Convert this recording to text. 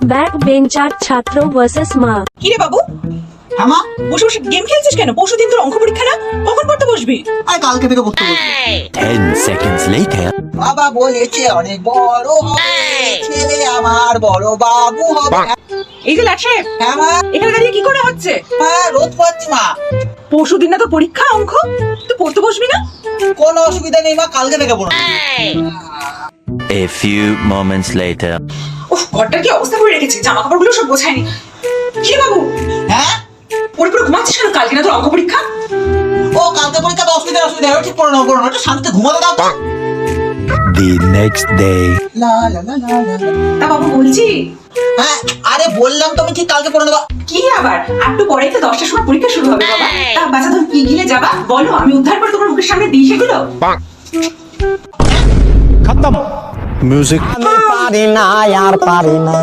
Back bencher ছাত্র versus মা। কি রে বাবু, হ্যাঁ মা, বসে বসে গেম খেলছিস কেন? পরশুদিন তোর অঙ্ক পরীক্ষা না, কখন পড়তে বসবি? আরে কালকে থেকে পড়তে বসবো। 10 seconds later. বাবা বলেছে অনেক বড় হবে, ছেলে আমার বড় বাবু হবে। এই যে লাট সাহেব, হ্যাঁ মা, এখানে দাঁড়িয়ে কি করে হচ্ছে? হ্যাঁ রোদ পাচ্ছি মা। পরশুদিন না তো পরীক্ষা অঙ্ক, তুই পড়তে বসবি না? কোনো অসুবিধা নেই মা, কালকে থেকে পড়বো। A few moments later. উফ, ঘরটার কি অবস্থা করে রেখেছে, জামা কাপড়গুলো সব গোছায়নি। কি রে বাবু, হ্যাঁ, পড়ে পড়ে ঘুমাচ্ছিস কেন? কালকে না তোর অঙ্ক পরীক্ষা? ও কালকে পরীক্ষা তো অসুবিধা ঠিক পড়ো না একটু শান্তিতে ঘুমাতে দাও তো। The next day. লা লা লা লা লা। তা বাবু বলছি, হ্যাঁ আরে বললাম তুমি ঠিক কালকে পড়ে নেবা। কি আবার একটু পরেই তো 10টার সময় পরীক্ষা শুরু হবে বাবা। তা বাচ্চা তুমি কি গিলে যাবা বলো, আমি উদ্ধার করে তোমার মুখের সামনে দিই সেগুলো। Music. আমি পারি না আর পারি না।